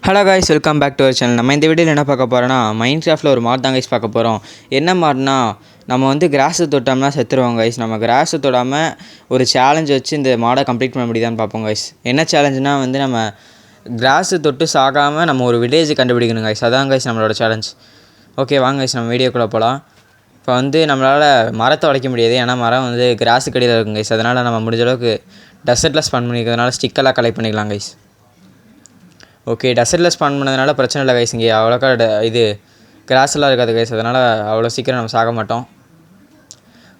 Hello guys, welcome back to our channel. நம்ம இந்த வீடியோவில் என்ன பார்க்க போகிறோன்னா, மைன்கிராஃப்ட்டில் ஒரு மாட் தான் கைஸ் பார்க்க போகிறோம். என்ன மாட்னா, நம்ம வந்து கிராஸை தொட்டோம்னா செத்துருவோம் கைஸ். நம்ம கிராஸை தொடாமல் ஒரு சேலஞ்ச் வச்சு இந்த மாடை கம்ப்ளீட் பண்ண முடியுதான்னு பார்ப்போம் கைஸ். என்ன சேலஞ்சுனால் வந்து நம்ம கிராஸை தொட்டு சாகாமல் நம்ம ஒரு வில்லேஜ் கண்டுபிடிக்கணும் கைஸ். அதான் கைஸ் நம்மளோட சேலஞ்ச். ஓகே வாங்க கைஸ், நம்ம வீடியோக்குள்ளே போகலாம். இப்போ வந்து நம்மளால் மரத்தை உடைக்க முடியாது, ஏன்னா மரம் வந்து கிராஸுக்கு அடியில் இருக்கும் கைஸ். அதனால் நம்ம முடிஞ்ச அளவுக்கு டெசர்ட்டில் ஸ்பன் பண்ணிக்கிறதுனால ஸ்டிக்கெல்லாம் கலெக்ட் பண்ணிக்கலாம் கைஸ். ஓகே, டெசர்ட்டில் ஸ்பான் பண்ணதுனால பிரச்சனை இல்லை கைஸ். இங்கே அவ்வளோக்கா இது கிராஸெல்லாம் இருக்காது கைஸ், அதனால் அவ்வளோ சீக்கிரம் நம்ம சாக மாட்டோம்.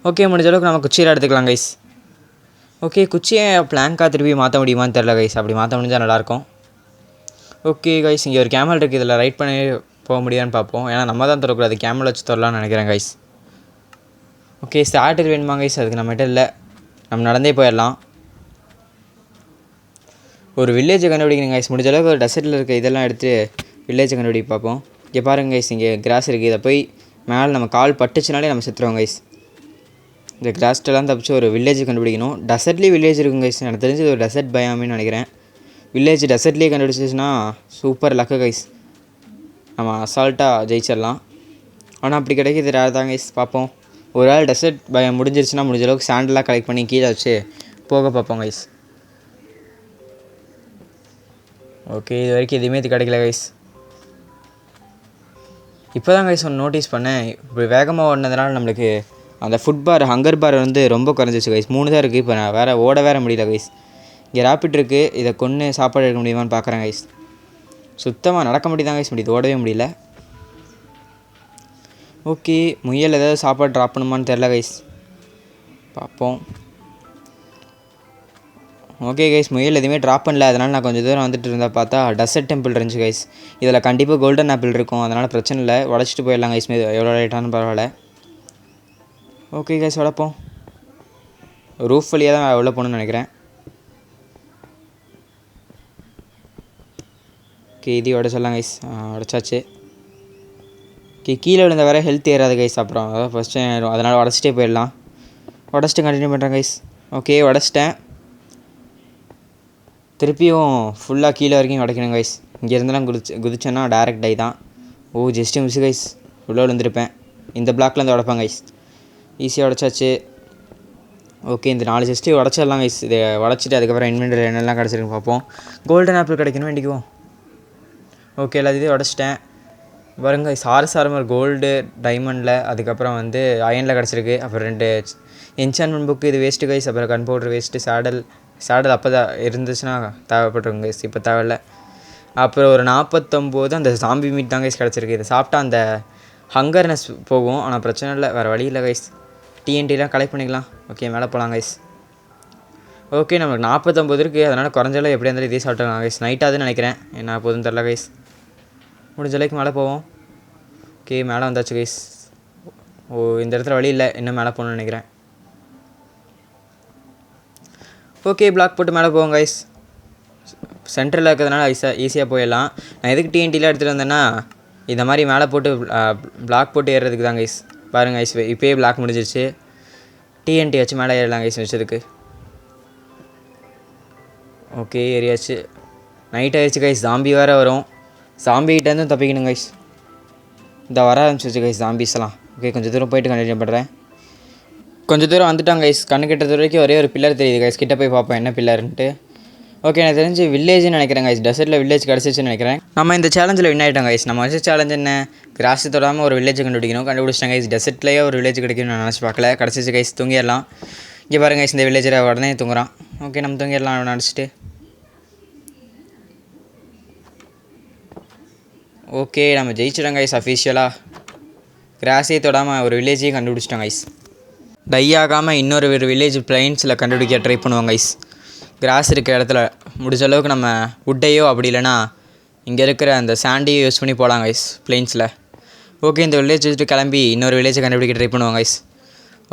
ஓகே, முடிஞ்ச அளவுக்கு நம்ம குச்சியில் எடுத்துக்கலாம் கைஸ். ஓகே, குச்சியை பிளாங்காக திருப்பி மாற்ற முடியுமான்னு தெரில கைஸ். அப்படி மாற்ற முடிஞ்சால் நல்லாயிருக்கும். ஓகே கைஸ், இங்கே ஒரு கேமல் இருக்குது. இதில் ரைட் பண்ணி போக முடியான்னு பார்ப்போம். ஏன்னா நம்ம தான் தொடக்கூடாது, கேமல் வச்சு தொடலான்னு நினைக்கிறேன் கைஸ். ஓகே, ஸ்டார்டர் வேணுமா கைஸ்? அதுக்கு நம்மகிட்ட இல்லை, நம்ம நடந்தே போயிடலாம். ஒரு வில்லேஜை கண்டுபிடிக்கணும் கைஸ். முடிஞ்ச அளவுக்கு ஒரு டெசர்ட்டில் இருக்க இதெல்லாம் எடுத்து வில்லேஜை கண்டுபிடிக்க பார்ப்போம். இங்கே பாருங்க கைஸ், இங்கே கிராஸ் இருக்குது. இதை போய் மேலே நம்ம கால் பட்டுச்சுனாலே நம்ம செத்துருவோம் கைஸ். இந்த கிராஸ்டெல்லாம் தப்பிச்சு ஒரு வில்லேஜ் கண்டுபிடிக்கணும். டெசர்ட்லேயே வில்லேஜ் இருக்கும் கைஸ். எனக்கு தெரிஞ்சு ஒரு டெசர்ட் பயாமின்னு நினைக்கிறேன். வில்லேஜ் டெசர்ட்லேயே கண்டுபிடிச்சிச்சுன்னா சூப்பர் லக்கு கைஸ். நம்ம அசால்ட்டாக ஜெயிச்சிடலாம். ஆனால் அப்படி கிடைக்கிது ரேர் தான் கைஸ். பார்ப்போம். ஒரு ஆள் டெசர்ட் பயம் முடிஞ்சிருச்சுன்னா முடிஞ்ச அளவுக்கு சாண்டெல்லாம் கலெக்ட் பண்ணி கீழே வச்சு போக பார்ப்போம் கைஸ். ஓகே, இது வரைக்கும் எதுவுமே கிடைக்கல கைஸ். இப்போ தான் கைஸ் ஒன்று நோட்டீஸ் பண்ணேன். இப்படி வேகமாக ஓடினதுனால நம்மளுக்கு அந்த ஃபுட் பார், ஹங்கர் பார் வந்து ரொம்ப குறைஞ்சிச்சு கைஸ். 3 தான் இருக்குது. இப்போ நான் ஓட முடியல கைஸ். இங்கே ரேப்பிட் இருக்குது. இதை கொன்று சாப்பாடு எடுக்க முடியுமான்னு பார்க்குறேன் கைஸ். சுத்தமாக நடக்க முடியுதான் கைஸ், முடியுது, ஓடவே முடியல. ஓகே, முயல் ஏதாவது சாப்பாடு ட்ராப் பண்ணுமான்னு தெரில கைஸ், பார்ப்போம். ஓகே கைஸ், முயல் எதுவுமே ட்ராப் பண்ணல. அதனால் நான் கொஞ்சம் தூரம் வந்துட்டு இருந்தால் பார்த்தா டெசர்ட் டெம்பிள் இருந்துச்சு கைஸ். இதில் கண்டிப்பாக கோல்டன் ஆப்பிள் இருக்கும், அதனால் பிரச்சனை இல்லை, உடச்சிட்டு போயிடலாம் கைஸ். எவ்வளோ லேட்டானு பரவாயில்ல. Okay guys, உடப்போம். ரூஃப் வழியாக தான் உள்ள போகணுன்னு நினைக்கிறேன். ஓகே, இது உடச்சிடலாம் கைஸ். உடச்சாச்சு. ஓகே, கீழே விழுந்த வேறு ஹெல்த் ஏறாது கைஸ். அப்புறம் அதான் ஃபஸ்ட்டு ஏறும், அதனால் உடச்சிட்டே போயிடலாம். உடச்சிட்டு கண்டினியூ பண்ணுறேன் கைஸ். ஓகே, உடச்சிட்டேன். திருப்பியும் ஃபுல்லாக கீழே வரைக்கும் உடைக்கணும் கைஸ். இங்கேருந்துலாம் குதிச்சேன்னா டேரெக்ட் ஆகி தான். ஜஸ்ட்டு மிஸ் கைஸ், உள்ளே விழுந்திருப்பேன். இந்த பிளாக்லேருந்து உடைப்பேன் கைஸ். ஈஸியாக உடச்சாச்சு. ஓகே, இந்த 4 ஜஸ்ட்டு உடச்சிடலாம் கைஸ். இதை உடச்சிட்டு அதுக்கப்புறம் இன்வென்டரி என்னெல்லாம் கிடச்சிருக்கு பார்ப்போம். கோல்டன் ஆப்பிள் கிடைக்கணும் வேண்டிக்குவோம். ஓகே, எல்லாத்தையும் உடச்சிட்டேன். பாருங்க கைஸ், ஆர்எஸ்ஆர்எம்ஆர் கோல்டு டைமண்டில், அதுக்கப்புறம் வந்து அயனில் கிடச்சிருக்கு. அப்புறம் 2 என்சான்மெண்ட் புக்கு. இது வேஸ்ட்டு கைஸ். அப்புறம் கன் பவுட்ரு வேஸ்ட்டு. சேடல் அப்போ தான் இருந்துச்சுன்னா தேவைப்பட்டுருங்க கைஸ், இப்போ தேவையில்லை. அப்புறம் ஒரு 49 அந்த சாம்பி மீட் தான் கைஸ் கிடச்சிருக்கு. இதை சாப்பிட்டா அந்த ஹங்கர்னஸ் போகும், ஆனால் பிரச்சனை இல்லை, வேறு வழி இல்லை கைஸ். டிஎன்டிலாம் கலெக்ட் பண்ணிக்கலாம். ஓகே, மேலே போகலாம் கைஸ். ஓகே, நமக்கு 49 இருக்குது, அதனால் குறைஞ்சாலும் எப்படியா இருந்தாலும் இதே சாப்பிட்டுக்கலாம் கைஸ். நைட்டாகுதுன்னு நினைக்கிறேன், என்ன போதுன்னு தெரில கைஸ். முடிஞ்ச அளவுக்கு மேலே போவோம். ஓகே, மேலே வந்தாச்சு கைஸ். இந்த இடத்துல வழி இல்லை, இன்னும் மேலே போகணுன்னு நினைக்கிறேன். ஓகே, பிளாக் போட்டு மேலே போவோம் கைஸ். சென்டரில் இருக்கிறதுனால ஈஸியாக போயிடலாம். நான் எதுக்கு டிஎன்டிலாம் எடுத்துகிட்டு வந்தேன்னா, இந்த மாதிரி மேலே போட்டு பிளாக் போட்டு ஏறுறதுக்கு தான் கைஸ். பாருங்கள் கைஸ், இப்போயே பிளாக் முடிஞ்சிருச்சு. டிஎன்டி வச்சு மேலே ஏறலாம் கைஸ் வச்சதுக்கு. ஓகே, ஏறியாச்சு. நைட் ஆகிடுச்சு கைஸ். ஜாம்பி வேறு வரும். ஜாம்பிகிட்டேருந்து தப்பிக்கணும் கைஸ். இந்த வர ஆரம்பிச்சிருச்சு கைஸ் ஜாம்பிஸ்லாம். ஓகே, கொஞ்சம் தூரம் போயிட்டு கண்டினியூ பண்ணுறேன். கொஞ்சம் தூரம் வந்துட்டாங்க கைஸ். கண்ணு கிட்ட வரைக்கும் ஒரே ஒரு பில்லர் தெரியுது கைஸ். கிட்ட போய் பார்ப்போம் என்ன பில்லர்ன்ட்டு. ஓகே, எனக்கு தெரிஞ்சு வில்லேஜ்னு நினைக்கிறேன் கைஸ். டெசர்ட்டில் வில்லேஜ் கிடச்சிச்சுன்னு நினைக்கிறேன். நம்ம இந்த சேலஞ்சில் வின் ஆகிட்டோம் கைஸ். நம்ம வச்ச சேலஞ்ச் என்ன, கிராஸ் தொடாமல் ஒரு வில்லேஜ் கண்டுபிடிச்சிட்டேன் கைஸ். டெசர்ட்லேயே ஒரு வில்லேஜ் கிடைக்கும்னு நான் நினச்சி பார்க்கல. கிடச்சிச்சு கைஸ். தூங்கிடலாம். இங்கே பாருங்க கைஸ், இந்த வில்லேஜில் உடனே தூங்குறான். ஓகே, நம்ம தூங்கிடலாம் நினச்சிட்டு. ஓகே, நம்ம ஜெயிச்சிட்டோம் கைஸ் அஃபிஷியலாக. கிராஸே தொடாமல் ஒரு வில்லேஜையும் கண்டுபிடிச்சிட்டோம் கைஸ். டை ஆகாமல் இன்னொரு வில்லேஜ் பிளைன்ஸில் கண்டுபிடிக்க ட்ரை பண்ணுவோம் கைஸ். கிராஸ் இருக்கிற இடத்துல முடிஞ்ச அளவுக்கு நம்ம வுட்டையோ அப்படி இல்லைனா இங்கே இருக்கிற அந்த சாண்டையோ யூஸ் பண்ணி போகலாம் கைஸ் பிளைன்ஸில். ஓகே, இந்த வில்லேஜ் வச்சுட்டு கிளம்பி இன்னொரு வில்லேஜை கண்டுபிடிக்க ட்ரை பண்ணுவோம் கைஸ்.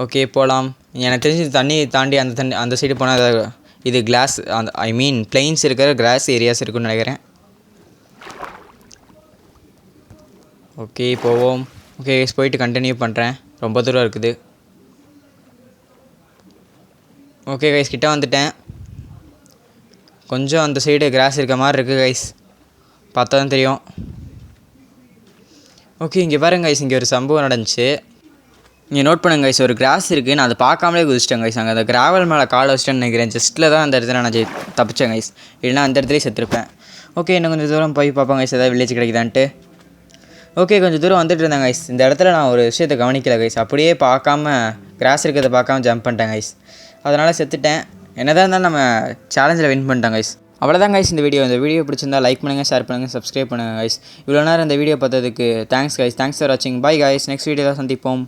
ஓகே, போகலாம். எனக்கு தெரிஞ்சு தண்ணி தாண்டி அந்த சைடு போனால் இது கிளாஸ், பிளைன்ஸ் இருக்கிற கிராஸ் ஏரியாஸ் இருக்குன்னு நினைக்கிறேன். ஓகே, போவோம். ஓகே கைஸ், போயிட்டு கண்டினியூ பண்ணுறேன். ரொம்ப தூரம் இருக்குது. ஓகே கைஸ், கிட்டே வந்துட்டேன். கொஞ்சம் அந்த சைடு கிராஸ் இருக்க மாதிரி இருக்குது கைஸ். பார்த்தா தான் தெரியும். ஓகே, இங்கே பாருங்க கைஸ், இங்கே ஒரு சம்பவம் நடந்துச்சு. நீங்கள் நோட் பண்ணுங்க கைஸ், ஒரு கிராஸ் இருக்குது. நான் அதை பார்க்காமலே குதிச்சிட்டேன் கைஸ். அங்கே அந்த கிராவல் மேலே காலை வச்சிட்டேன்னு நினைக்கிறேன். ஜஸ்ட்டில் தான் அந்த இடத்துல நான் தப்பிச்சேன் கைஸ். இல்லைனா அந்த இடத்துலேயே செத்துருப்பேன். ஓகே, இன்னும் கொஞ்சம் தூரம் போய் பார்ப்போம் கைஸ், ஏதாவது வில்லேஜ் கிடைக்குதான்ட்டு. ஓகே, கொஞ்சம் தூரம் வந்துட்டு இருந்தேன் கைஸ். இந்த இடத்துல நான் ஒரு விஷயத்தை கவனிக்கல கைஸ். அப்படியே பார்க்காம கிராஸ் இருக்கிறத பார்க்காம ஜம்ப் பண்ணிட்டேன் கைஸ். அதனால் செத்துட்டேன். என்னதான் இருந்தாலும் நம்ம சேலஞ்சில் வின் பண்ணிட்டேன் கைஸ். அவ்வளோதான் கைஸ் இந்த வீடியோ பிடிச்சிருந்தா லைக் பண்ணுங்கள், ஷேர் பண்ணுங்கள், சப்ஸ்கிரைப் பண்ணுங்கள் கைஸ். இவ்வளோ நேரம் இந்த வீடியோ பார்த்ததுக்கு தேங்க்ஸ் கைஸ். தேங்க்ஸ் ஃபார் வாட்சிங். Bye guys. நெக்ஸ்ட் வீடியோவில் சந்திப்போம்.